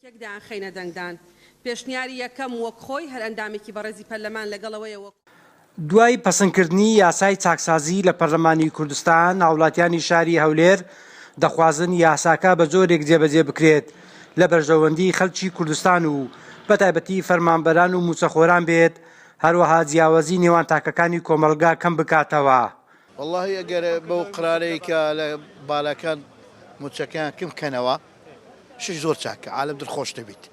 یەکدان خەینە دەنگدان پێشنیاری یەکەم وەک خۆی هەر ئەندامێکی بەڕێزی پەرلەمان لەگەڵەوەیەوە. دوای پەسەندکردنی یاسای چاکسازی لە پەرلەمانی کوردستان، هاوڵاتیانی شاری هەولێر دەخوازن یاساکە بە جۆرێک جێبەجێ بکرێت لە بەرژەوەندی خەڵکی کوردستان و بەتایبەتی فەرمانبەران و موچەخۆران بێت، هەروەها جیاوازی نێوان تاکەکانی کۆمەلگا کەم بکاتەوە. والله ئەگەر بەو قرارەیە کە لە بالاکان موچەکان کم بکەنەوە شش زۆر چاکە، عالم دڵخۆش دەبێت.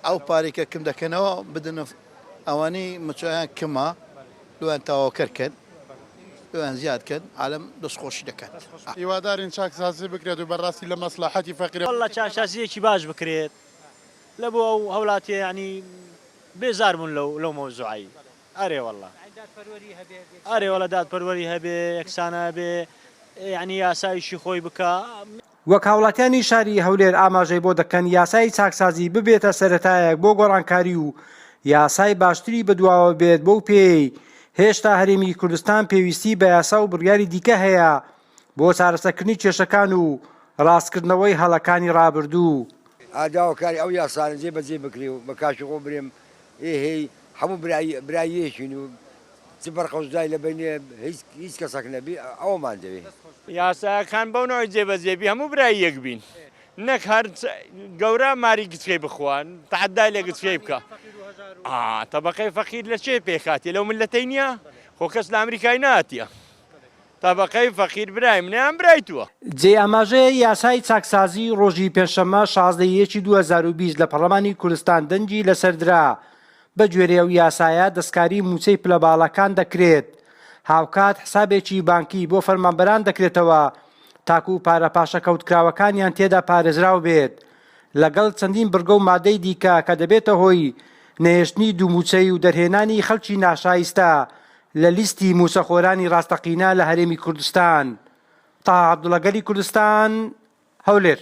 ئەو پارێکە کم دەکەنەوە بدن ئەوانەی موچەیان کمە لەوان تاواکەرکەن لەوان زیادکەن، عالم دەستخۆشی دەکەن. هیوادارین چاکسازی بکرێت و بەڕاستی لە مەسلحەتی فەقیرە. والله چاکسازیەکی باش بکرێت لە بۆ ئەو هەوڵاتیە، ینی بێزار بوون لەو مەوزوعی. ئەرێ والله ئەرێ وەڵە دادپەروەری هەبێ، یەکسانە هەبێ، یعنی یاسایشی خۆی بکە. وەک هاوڵاتیانی شاری هەولێر ئاماژەی بۆ دەکەن یاسای چاکسازی ببێتە سەرەتایەک بۆ گۆڕانکاری و یاسای باشتری بەدواوە بێت. بەو پێی هێشتا هەرێمی کوردستان پێویستی بە یاسا و بڕیاری دیکە هەیە بۆ چارەسەرکردنی کێشەکان و ڕاستکردنەوەی هەڵەکانی ڕابردوو. ئاگاوەکاری ئەو یاسانە جێبەجێ بکرێ و بە کاشەخۆ برێم هەی هەموو برایەشین و چ بەرخەوزدای لە بینێ هیچ کەسێک نەبی ئەومان دەوێت. یاساکان بەو نەوەی جێبەجێبی هەموو برای یەک بین، نەک هەر گەورە ماری گچکەی بخوان تەحەدای لە گچکەی بکە. تەبەقەی فەقیر لە چێ پێکاتێ؟ لەو ملەتەی نییە؟ خۆ کەس لە ئەمریکای ناتیە. تەبەقەی فەقیر برای منیان برای تووە. جێ ئاماژەیە یاسای چاکسازی ڕۆژی پێنجشەممە 16 2020 لە پەرلەمانی کوردستان دەنگی لەسەردرا. بە گوێرەی ئەو یاسایە دەستکاری موچەی پلە باڵەکان دەکرێت، هاوکات حسابێکی بانکی بۆ فەرمانبەران دەکرێتەوە تاکو و پارە پاشەکەوتکراوەکانیان تێدا پارێزراو بێت، لەگەڵ چەندین بڕگە و مادەی دیکە کە دەبێتە هۆی نەهێشتنی دووموچەی و دەرهێنانی خەڵکی ناشایستە لە لیستی موچەخۆرانی ڕاستەقینە لە هەرێمی کوردستان. تا عەبدوڵەگەلی کوردستان، هەولێر.